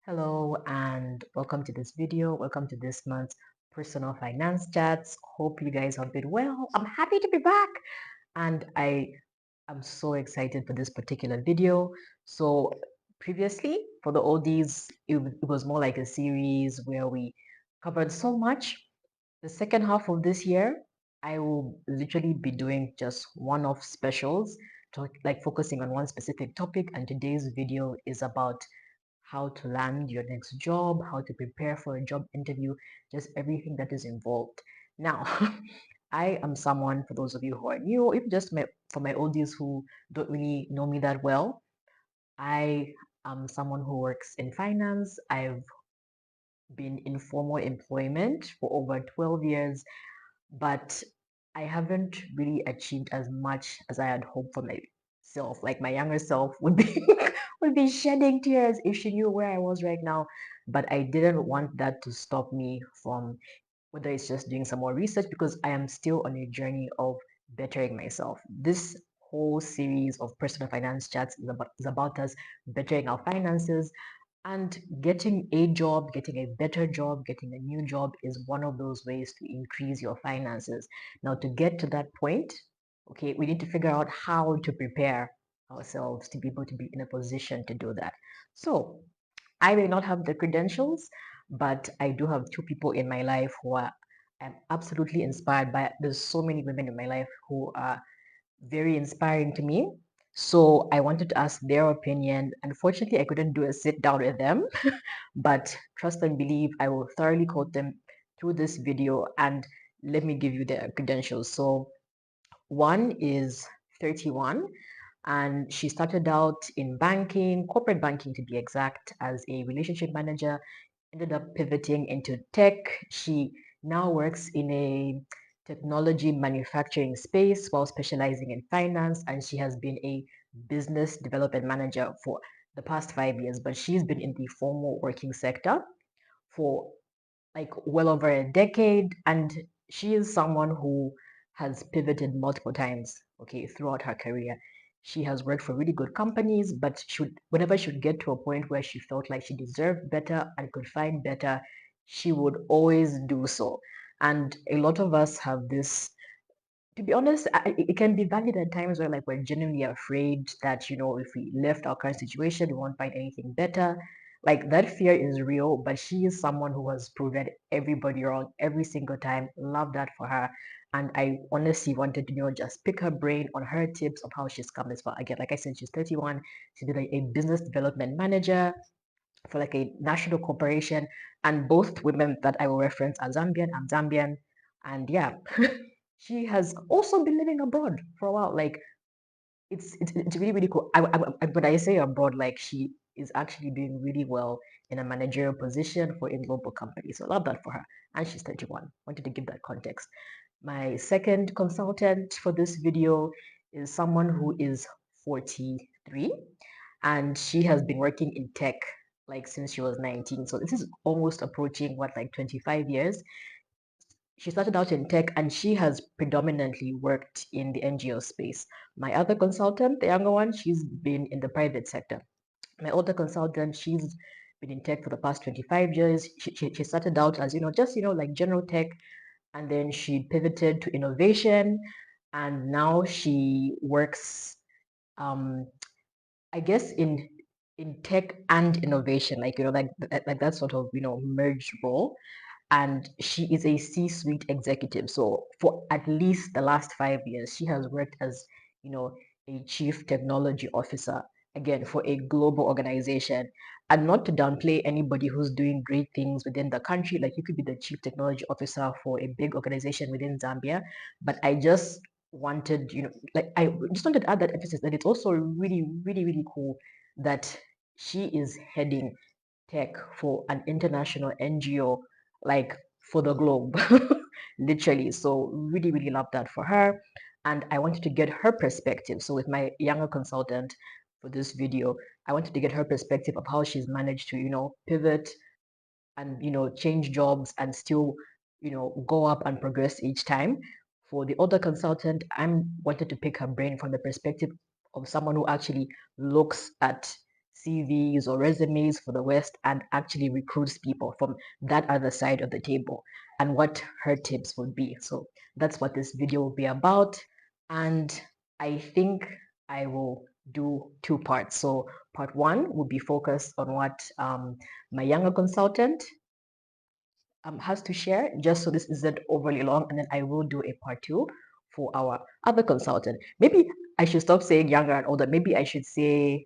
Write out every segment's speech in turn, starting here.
Hello and welcome to this video. Welcome to this month's personal finance chats. Hope you guys have been well. I'm happy to be back and I am so excited for this particular video. So previously for the oldies, it was more like a series where we covered so much. The second half of this year, I will literally be doing just one-off specials, like focusing on one specific topic. And today's video is about how to land your next job, how to prepare for a job interview, just everything that is involved. Now, I am someone, for those of you who are new, even just for my oldies who don't really know me that well, I am someone who works in finance. I've been in formal employment for over 12 years, but I haven't really achieved as much as I had hoped for myself. Like my younger self would be would be shedding tears if she knew where I was right now. But I didn't want that to stop me from whether it's just doing some more research because I am still on a journey of bettering myself. This whole series of personal finance chats is about us bettering our finances, and getting a job, getting a better job, getting a new job is one of those ways to increase your finances. Now, to get to that point, okay, we need to figure out how to prepare ourselves to be able to be in a position to do that. So, I may not have the credentials, but I do have two people in my life who are I'm absolutely inspired by. There's so many women in my life who are very inspiring to me. So I wanted to ask their opinion. Unfortunately, I couldn't do a sit down with them, but trust and believe I will thoroughly quote them through this video, and let me give you their credentials. So one is 31 and she started out in banking, corporate banking to be exact, as a relationship manager, ended up pivoting into tech. She now works in a technology manufacturing space while specializing in finance, and she has been a business development manager for the past 5 years, but she's been in the formal working sector for like well over a decade, and she is someone who has pivoted multiple times, okay, throughout her career. She has worked for really good companies, but whenever she would get to a point where she felt like she deserved better and could find better, she would always do so. And a lot of us have this, to be honest, it can be valid at times where like we're genuinely afraid that, if we left our current situation, we won't find anything better. Like that fear is real, but she is someone who has proven everybody wrong every single time. Love that for her. And I honestly wanted to, just pick her brain on her tips of how she's come this far. Again, like I said, she's 31. She's been a business development manager for like a national corporation. And both women that I will reference are Zambian. I'm Zambian. And yeah, she has also been living abroad for a while. Like it's really really cool. When I say abroad, like she is actually doing really well in a managerial position for a global company. So I love that for her. And she's 31. Wanted to give that context. My second consultant for this video is someone who is 43, and she has been working in tech like since she was 19. So this is almost approaching what, like 25 years. She started out in tech and she has predominantly worked in the NGO space. My other consultant, the younger one, she's been in the private sector. My older consultant, she's been in tech for the past 25 years. She started out as, just, like general tech, and then she pivoted to innovation, and now she works, um, I guess, in tech and innovation, like, like that sort of, merged role. And she is a C-suite executive. So for at least the last 5 years, she has worked as, you know, a chief technology officer, again, for a global organization. And not to downplay anybody who's doing great things within the country, like you could be the chief technology officer for a big organization within Zambia. But I just wanted, like I just wanted to add that emphasis that it's also really, really, really cool that she is heading tech for an international NGO, like for the globe, literally. So really, really love that for her. And I wanted to get her perspective. So with my younger consultant for this video, I wanted to get her perspective of how she's managed to, pivot and, change jobs and still, go up and progress each time. For the other consultant, I'm wanted to pick her brain from the perspective of someone who actually looks at CVs or resumes for the West and actually recruits people from that other side of the table, and what her tips would be. So that's what this video will be about. And I think I will do two parts. So part one will be focused on what my younger consultant has to share, just so this isn't overly long, and then I will do a part two for our other consultant. Maybe I should stop saying younger and older. Maybe I should say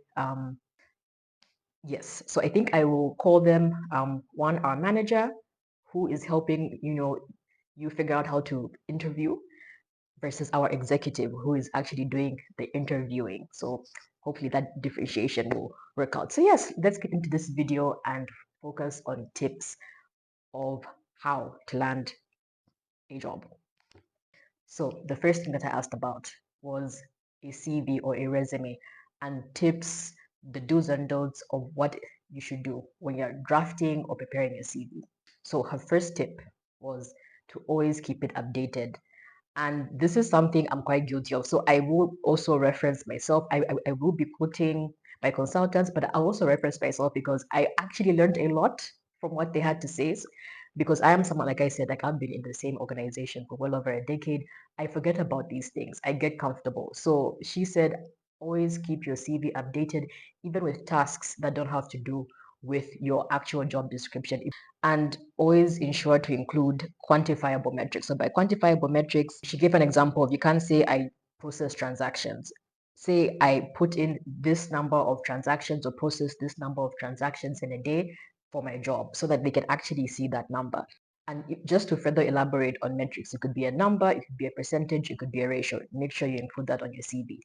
yes. So I think I will call them one, our manager, who is helping you figure out how to interview, versus our executive, who is actually doing the interviewing. So hopefully that differentiation will work out. So yes, let's get into this video and focus on tips of how to land a job. So the first thing that I asked about was a CV or a resume, and tips, the do's and don'ts of what you should do when you're drafting or preparing a CV. So her first tip was to always keep it updated. And this is something I'm quite guilty of. So I will also reference myself. I will be quoting my consultants, but I also reference myself because I actually learned a lot from what they had to say. Because I am someone, like I said, like I've been in the same organization for well over a decade. I forget about these things. I get comfortable. So she said, always keep your CV updated, even with tasks that don't have to do with your actual job description, and always ensure to include quantifiable metrics. So by quantifiable metrics, she gave an example of, you can't say I process transactions. Say I put in this number of transactions or process this number of transactions in a day for my job, so that they can actually see that number. And just to further elaborate on metrics, it could be a number, it could be a percentage, it could be a ratio. Make sure you include that on your CV.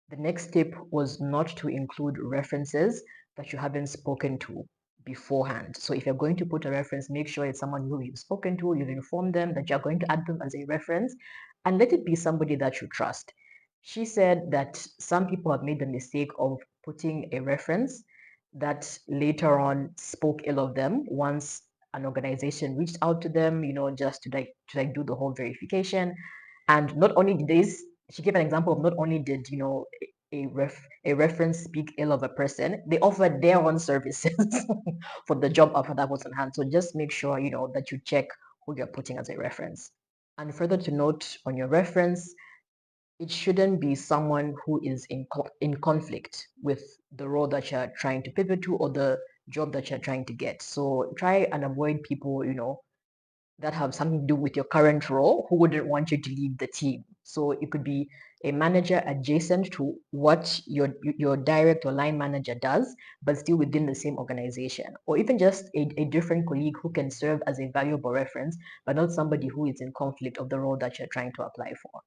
The next tip was not to include references that you haven't spoken to beforehand. So if you're going to put a reference, make sure it's someone who you've spoken to, you've informed them that you're going to add them as a reference, and let it be somebody that you trust. She said that some people have made the mistake of putting a reference that later on spoke ill of them once an organization reached out to them, just to do the whole verification. And not only did this, she gave an example of, not only did a reference speak ill of a person, they offered their own services for the job offer that was on hand. So just make sure that you check who you're putting as a reference. And further to note on your reference, it shouldn't be someone who is in conflict with the role that you're trying to pivot to, or the job that you're trying to get. So try and avoid people that have something to do with your current role who wouldn't want you to leave the team. So it could be a manager adjacent to what your direct or line manager does, but still within the same organization, or even just a different colleague who can serve as a valuable reference, but not somebody who is in conflict of the role that you're trying to apply for.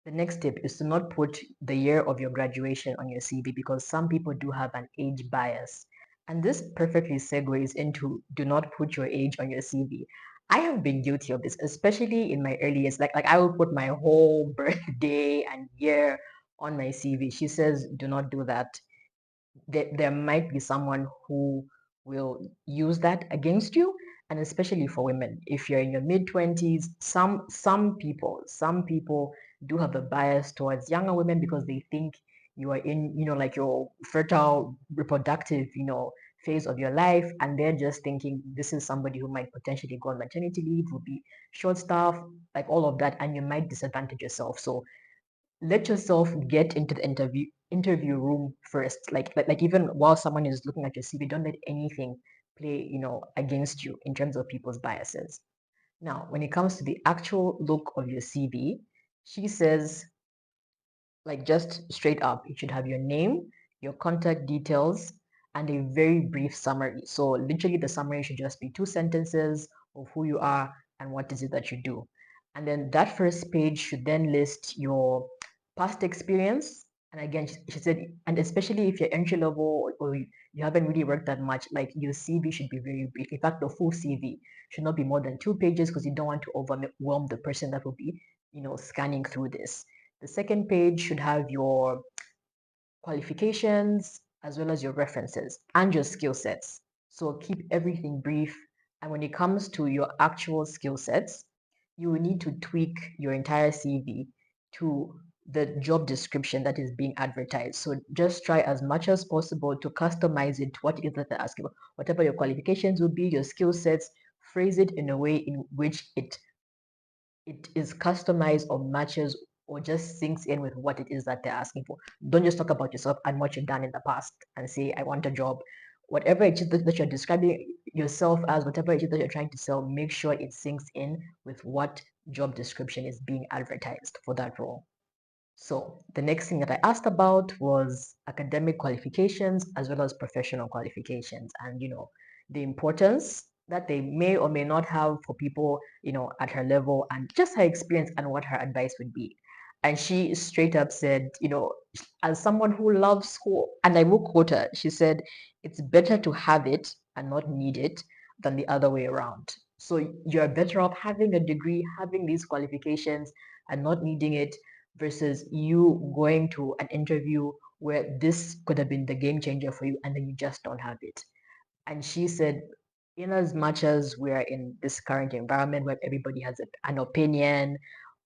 The next tip is to not put the year of your graduation on your CV, because some people do have an age bias. And this perfectly segues into, do not put your age on your CV. I have been guilty of this, especially in my early years. Like I will put my whole birthday and year on my CV. She says, do not do that. There might be someone who will use that against you, and especially for women. If you're in your mid-20s, some people do have a bias towards younger women, because they think you are in like your fertile reproductive phase of your life, and they're just thinking this is somebody who might potentially go on maternity leave, will be short staffed, like all of that, and you might disadvantage yourself. So let yourself get into the interview room first. Like even while someone is looking at your CV, don't let anything play against you in terms of people's biases. Now, when it comes to the actual look of your CV, she says, like, just straight up, it should have your name, your contact details, and a very brief summary. So literally the summary should just be 2 sentences of who you are and what is it that you do. And then that first page should then list your past experience. And again, she said, and especially if you're entry level, or you haven't really worked that much, like your CV should be very brief. In fact, the full CV should not be more than 2 pages, because you don't want to overwhelm the person that will be scanning through this. The second page should have your qualifications, as well as your references and your skill sets. So keep everything brief. And when it comes to your actual skill sets, you will need to tweak your entire CV to the job description that is being advertised. So just try as much as possible to customize it to what it is that they're asking for. Whatever your qualifications will be, your skill sets, phrase it in a way in which it is customized or matches or just sinks in with what it is that they're asking for. Don't just talk about yourself and what you've done in the past and say, I want a job. Whatever it is that you're describing yourself as, whatever it is that you're trying to sell, make sure it sinks in with what job description is being advertised for that role. So the next thing that I asked about was academic qualifications as well as professional qualifications, and the importance that they may or may not have for people at her level, and just her experience and what her advice would be. And she straight up said, as someone who loves school, and I will quote her, she said, it's better to have it and not need it than the other way around. So you're better off having a degree, having these qualifications and not needing it, versus you going to an interview where this could have been the game changer for you and then you just don't have it. And she said, in as much as we're in this current environment where everybody has an opinion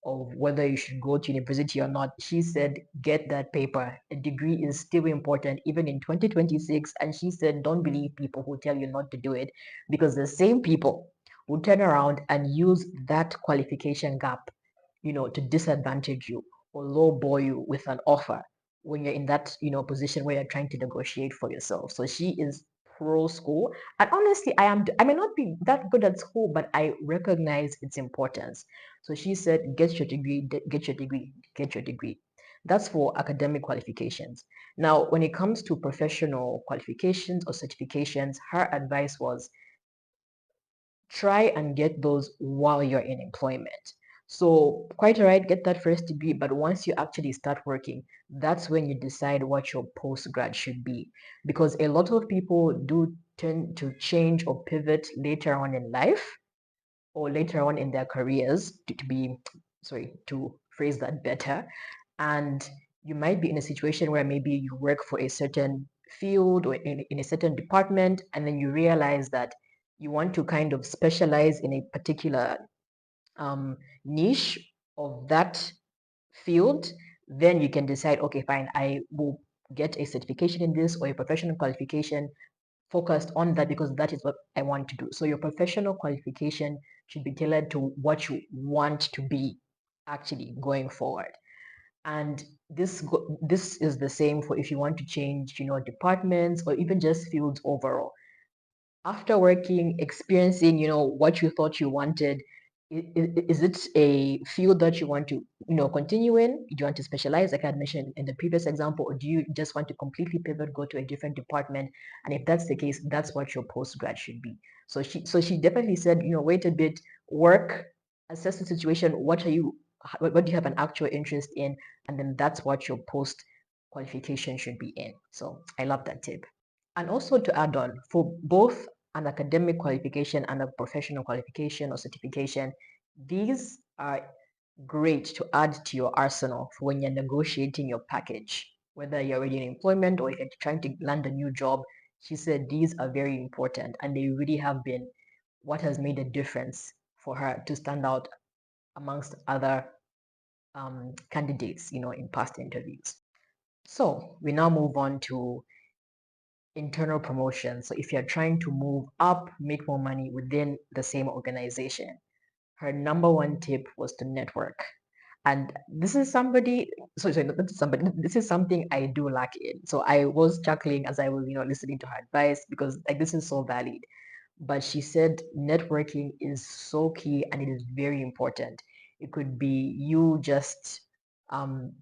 of whether you should go to university or not, she said, get that paper. A degree is still important, even in 2026. And she said, don't believe people who tell you not to do it, because the same people will turn around and use that qualification gap, to disadvantage you or lowball you with an offer when you're in that, position where you're trying to negotiate for yourself. So she is pro school. And honestly, I may not be that good at school, but I recognize its importance. So she said, get your degree, get your degree, get your degree. That's for academic qualifications. Now, when it comes to professional qualifications or certifications, her advice was try and get those while you're in employment. So quite all right, get that first degree, but once you actually start working, that's when you decide what your postgrad should be. Because a lot of people do tend to change or pivot later on in life or later on in their careers to phrase that better. And you might be in a situation where maybe you work for a certain field or in a certain department, and then you realize that you want to kind of specialize in a particular niche of that field. Then you can decide, okay, fine, I will get a certification in this or a professional qualification focused on that because that is what I want to do. So your professional qualification should be tailored to what you want to be actually going forward. And this is the same for if you want to change, departments or even just fields overall. After working, experiencing, what you thought you wanted, is it a field that you want to, continue in? Do you want to specialize, like I had mentioned in the previous example, or do you just want to completely pivot, go to a different department? And if that's the case, that's what your postgrad should be. So she definitely said, wait a bit, work, assess the situation. What do you have an actual interest in? And then that's what your post qualification should be in. So I love that tip. And also to add on, for both an academic qualification and a professional qualification or certification, these are great to add to your arsenal for when you're negotiating your package, whether you're already in employment or if you're trying to land a new job. She said these are very important and they really have been what has made a difference for her to stand out amongst other candidates, in past interviews. So we now move on to internal promotion. So if you're trying to move up, make more money within the same organization, her number one tip was to network. And this is somebody, sorry, not somebody, this is something I do lack in. So I was chuckling as I was, listening to her advice because like this is so valid. But she said networking is so key and it is very important. It could be you just um,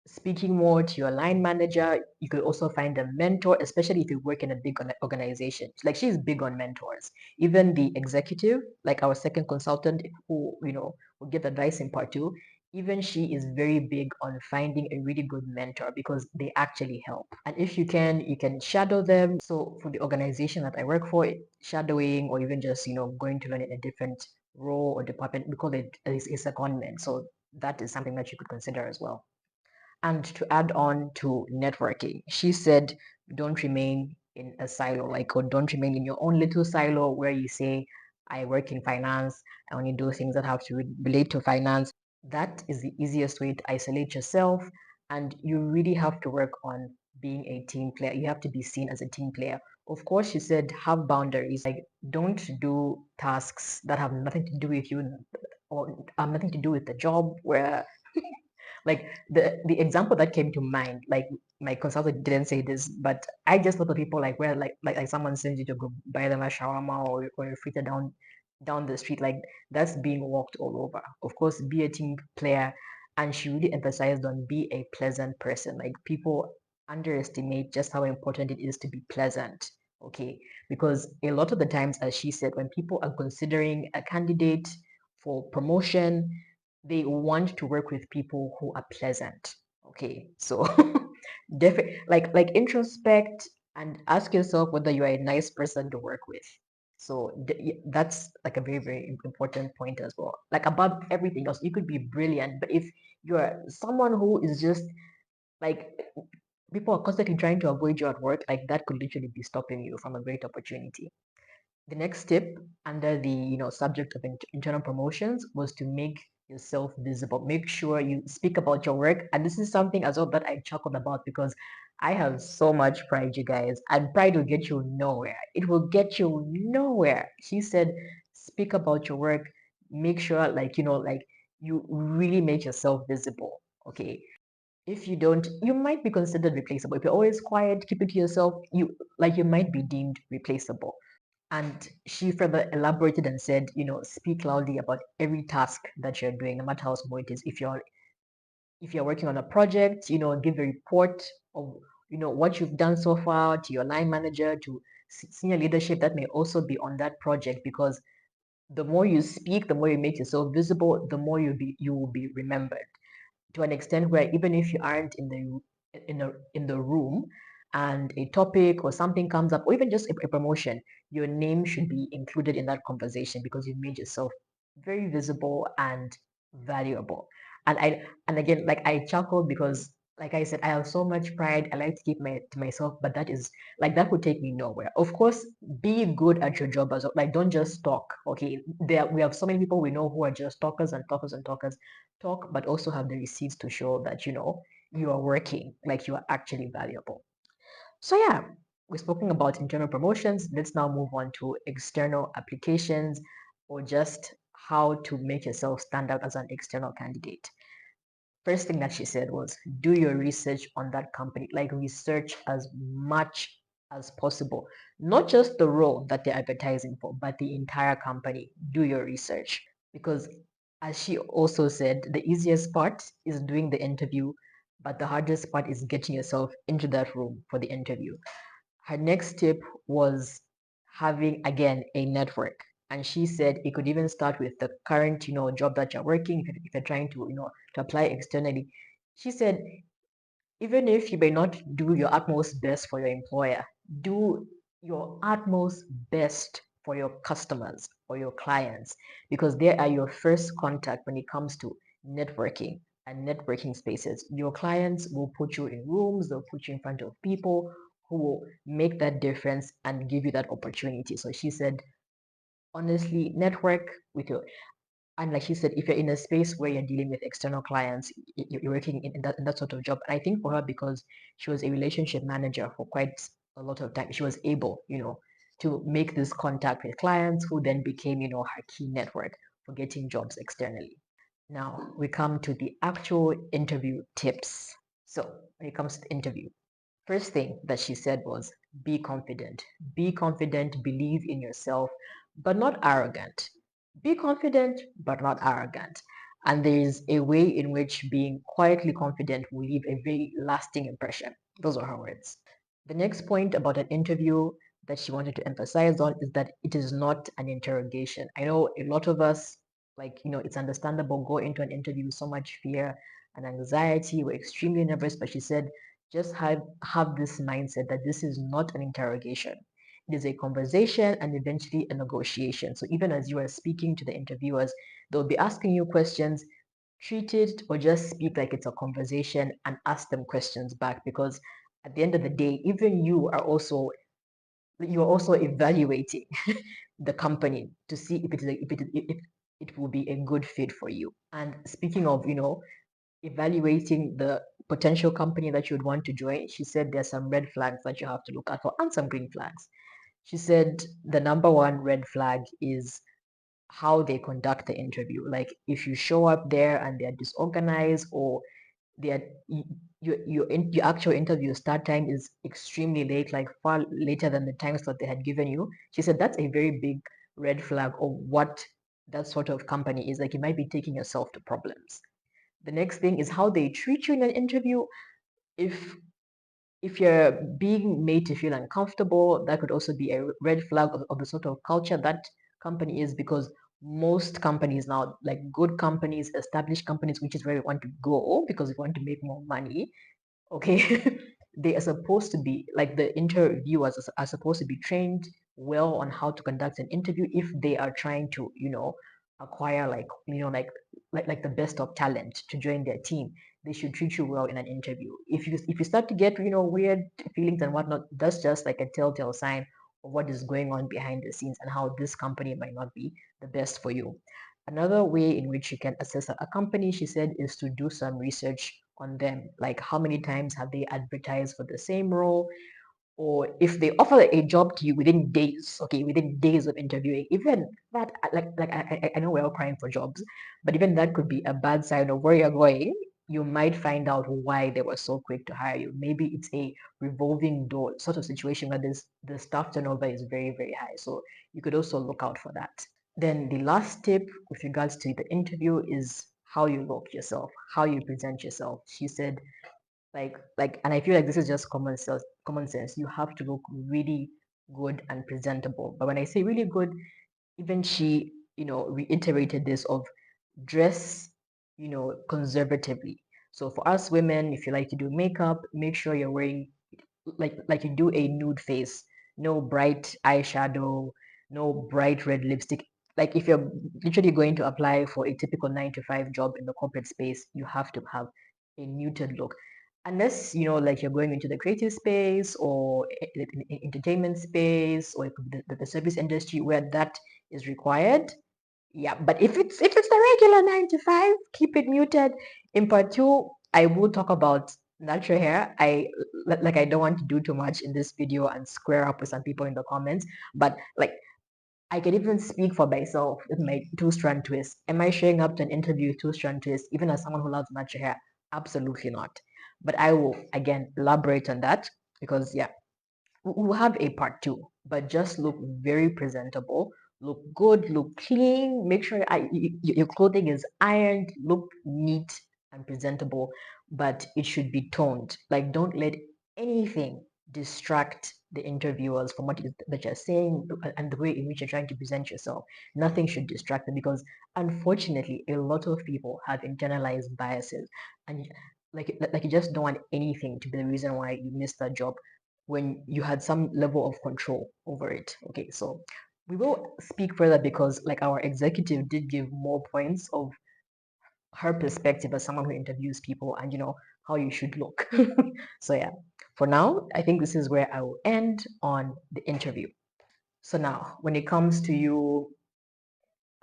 speaking more to your line manager. You could also find a mentor, especially if you work in a big organization. Like she's big on mentors. Even the executive, like our second consultant who, will give advice in part two, even she is very big on finding a really good mentor because they actually help. And if you can shadow them. So for the organization that I work for, shadowing or even just, going to learn in a different role or department, we call it a secondment. So that is something that you could consider as well. And to add on to networking, she said, don't remain in a silo, like, or don't remain in your own little silo where you say, I work in finance, I only do things that have to relate to finance. That is the easiest way to isolate yourself, and you really have to work on being a team player. You have to be seen as a team player. Of course, you said have boundaries, like don't do tasks that have nothing to do with you or have nothing to do with the job where like the example that came to mind, like my consultant didn't say this, but I just thought of people like where like someone sends you to go buy them a shawarma or a fritter down the street, like that's being walked all over. Of course, be a team player, and she really emphasized on be a pleasant person. Like people underestimate just how important it is to be pleasant. Okay, because a lot of the times, as she said, when people are considering a candidate for promotion, they want to work with people who are pleasant. Okay, so definitely like introspect and ask yourself whether you are a nice person to work with. So that's like a very very important point as well. Like above everything else, you could be brilliant, but if you're someone who is just like people are constantly trying to avoid you at work, like that could literally be stopping you from a great opportunity. The next tip under the subject of internal promotions was to make yourself visible. Make sure you speak about your work, and this is something as well that I chuckled about because I have so much pride, you guys, and pride will get you nowhere. It will get you nowhere. She said speak about your work. Make sure like you really make yourself visible. Okay, if you don't, you might be considered replaceable. If you're always quiet, keep it to yourself, you might be deemed replaceable. And she further elaborated and said, speak loudly about every task that you're doing, no matter how small it is. If you're working on a project, give a report of what you've done so far to your line manager, to senior leadership that may also be on that project, because the more you speak, the more you make yourself visible, the more you will be remembered, to an extent where even if you aren't in the room and a topic or something comes up, or even just a promotion, your name should be included in that conversation because you've made yourself very visible and valuable. And again, like I chuckled because like I said, I have so much pride. I like to keep my to myself, but that is like that would take me nowhere. Of course, be good at your job as well. Like don't just talk. Okay. We have so many people we know who are just talkers and talkers and talkers, talk, but also have the receipts to show that you are working, like you are actually valuable. So yeah, we've spoken about internal promotions. Let's now move on to external applications, or just how to make yourself stand out as an external candidate. First thing that she said was do your research on that company, like research as much as possible, not just the role that they're advertising for, but the entire company. Do your research, because as she also said, the easiest part is doing the interview, but the hardest part is getting yourself into that room for the interview. Her next tip was having again a network, and she said it could even start with the current job that you're working. If you're trying to to apply externally, she said even if you may not do your utmost best for your employer, do your utmost best for your customers or your clients, because they are your first contact when it comes to networking and networking spaces. Your clients will put you in rooms, they'll put you in front of people who will make that difference and give you that opportunity. So she said, honestly, network with your, and like she said, if you're in a space where you're dealing with external clients, you're working in that sort of job. And I think for her, because she was a relationship manager for quite a lot of time, she was able, to make this contact with clients who then became, her key network for getting jobs externally. Now we come to the actual interview tips. So when it comes to the interview, first thing that she said was be confident. Be confident, believe in yourself, but not arrogant. Be confident, but not arrogant. And there is a way in which being quietly confident will leave a very lasting impression. Those are her words. The next point about an interview that she wanted to emphasize on is that it is not an interrogation. I know a lot of us, like, it's understandable, go into an interview with so much fear and anxiety. We're extremely nervous, but she said, just have this mindset that this is not an interrogation. It is a conversation and eventually a negotiation. So even as you are speaking to the interviewers, they'll be asking you questions. Treat it or just speak like it's a conversation and ask them questions back, because at the end of the day, even you're also evaluating the company to see if it will be a good fit for you. And speaking of, evaluating the potential company that you would want to join, she said there's some red flags that you have to look out for and some green flags. She said the number one red flag is how they conduct the interview. Like if you show up there and they're disorganized, or they're your actual interview start time is extremely late, like far later than the times that they had given you. She said that's a very big red flag of what that sort of company is. Like you might be taking yourself to problems. The next thing is how they treat you in an interview. If you're being made to feel uncomfortable, that could also be a red flag of the sort of culture that company is, because most companies now, like good companies, established companies, which is where we want to go because we want to make more money, okay, they are supposed to be like, the interviewers are supposed to be trained well on how to conduct an interview if they are trying to, acquire, like, like the best of talent to join their team. They should treat you well in an interview. If you start to get, weird feelings and whatnot, that's just like a telltale sign of what is going on behind the scenes and how this company might not be the best for you. Another way in which you can assess a company, she said, is to do some research on them. Like how many times have they advertised for the same role? Or if they offer a job to you within days, okay, within days of interviewing, even that, I know we're all crying for jobs, but even that could be a bad sign of where you're going. You might find out why they were so quick to hire you. Maybe it's a revolving door sort of situation where the staff turnover is very, very high. So you could also look out for that. Then the last tip with regards to the interview is how you look yourself, how you present yourself. She said, and I feel like this is just common sense. You have to look really good and presentable. But when I say really good, even she, reiterated this of dress, conservatively. So for us women, if you like to do makeup, make sure you're wearing, like you do a nude face, no bright eyeshadow, no bright red lipstick. Like if you're literally going to apply for a typical 9 to 5 job in the corporate space, you have to have a muted look. Unless, like you're going into the creative space or entertainment space, or it could be the service industry where that is required. Yeah, but if it's the regular 9 to 5, keep it muted. In part two, I will talk about natural hair. I don't want to do too much in this video and square up with some people in the comments, but like I can even speak for myself with my two-strand twist. Am I showing up to an interview with two-strand twist, even as someone who loves natural hair? Absolutely not. But I will again elaborate on that because yeah, we'll have a part two, but just look very presentable, look good, look clean, make sure your clothing is ironed, look neat and presentable, but it should be toned. Like, don't let anything distract the interviewers from what it is that you're saying and the way in which you're trying to present yourself. Nothing should distract them, because unfortunately a lot of people have internalized biases, and like you just don't want anything to be the reason why you missed that job when you had some level of control over it. Okay, so we will speak further because like our executive did give more points of her perspective as someone who interviews people, and how you should look. So yeah, for now, I think this is where I will end on the interview. So now, when it comes to you,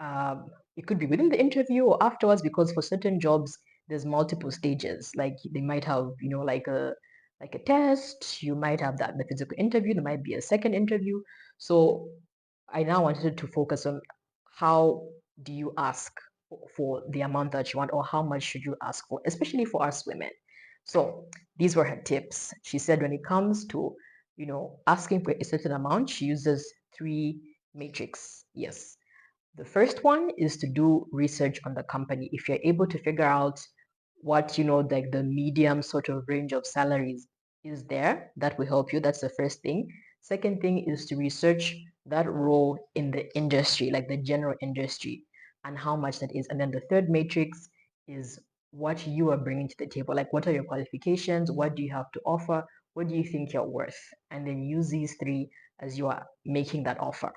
it could be within the interview or afterwards, because for certain jobs there's multiple stages. Like they might have, like a test, you might have the physical interview, there might be a second interview. So I now wanted to focus on how do you ask for the amount that you want, or how much should you ask for, especially for us women. So these were her tips. She said when it comes to, asking for a certain amount, she uses 3 matrix. Yes, the first one is to do research on the company. If you're able to figure out what, like the medium sort of range of salaries is there, that will help you. That's the first thing. Second thing is to research that role in the industry, like the general industry, and how much that is. And then the third matrix is what you are bringing to the table. Like, what are your qualifications? What do you have to offer? What do you think you're worth? And then use these three as you are making that offer.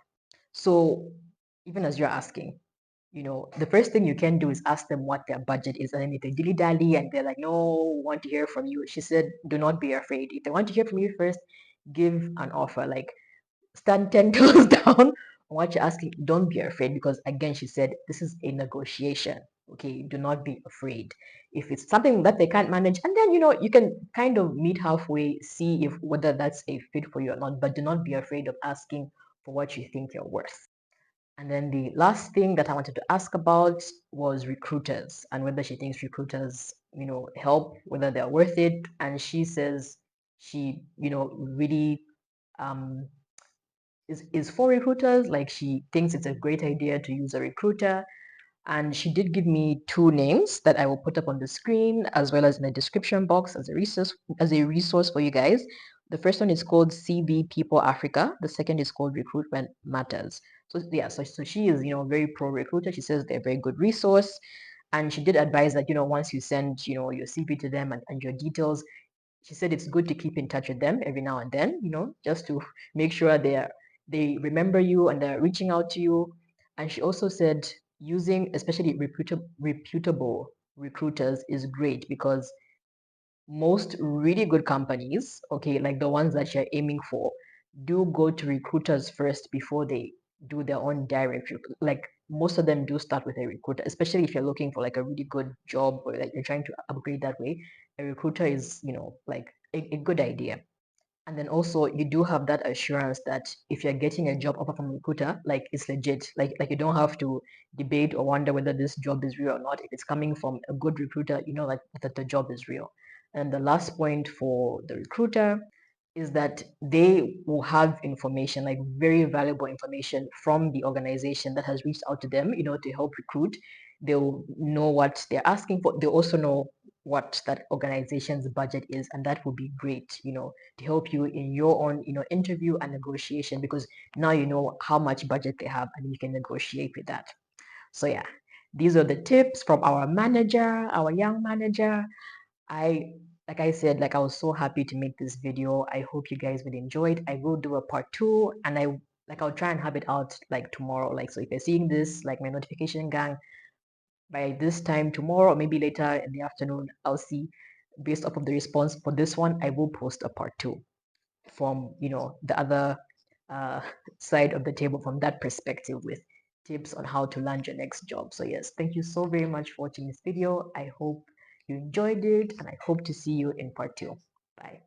So even as you're asking, the first thing you can do is ask them what their budget is. And then if they dilly dally and they're like, no, want to hear from you, she said, do not be afraid. If they want to hear from you first, give an offer. Like, stand 10 toes down what you're asking, don't be afraid, because again, she said this is a negotiation. Okay, do not be afraid. If it's something that they can't manage, and then you can kind of meet halfway, see if whether that's a fit for you or not, but do not be afraid of asking for what you think you're worth. And then the last thing that I wanted to ask about was recruiters, and whether she thinks recruiters, help, whether they're worth it. And she says she, really um, is for recruiters. Like, she thinks it's a great idea to use a recruiter. And she did give me two names that I will put up on the screen, as well as in the description box as a resource for you guys. The first one is called CV People Africa. The second is called Recruitment Matters. So yeah, so she is, very pro recruiter. She says they're a very good resource. And she did advise that, once you send, your CV to them and your details, she said it's good to keep in touch with them every now and then, just to make sure they remember you and they're reaching out to you. And she also said using especially reputable recruiters is great, because most really good companies, okay, like the ones that you're aiming for, do go to recruiters first before they do their own direct like, most of them do start with a recruiter, especially if you're looking for like a really good job, or like you're trying to upgrade that way. A recruiter is, like a good idea. And then also you do have that assurance that if you're getting a job offer from a recruiter, like, it's legit. Like you don't have to debate or wonder whether this job is real or not. If it's coming from a good recruiter, you know, like, that the job is real. And the last point for the recruiter is that they will have information, like very valuable information, from the organization that has reached out to them, to help recruit. They'll know what they're asking for. They also know what that organization's budget is, and that will be great, to help you in your own, interview and negotiation, because now you know how much budget they have and you can negotiate with that. So yeah, these are the tips from our manager, our young manager. I Like I said, like, I was so happy to make this video. I hope you guys will enjoy it. I will do a part two, and I'll try and have it out like tomorrow. Like, so if you're seeing this, like, my notification gang, by this time tomorrow, or maybe later in the afternoon, I'll see, based off of the response for this one, I will post a part two from, the other uh, side of the table, from that perspective, with tips on how to land your next job. So yes, thank you so very much for watching this video. I hope you enjoyed it, and I hope to see you in part two. Bye.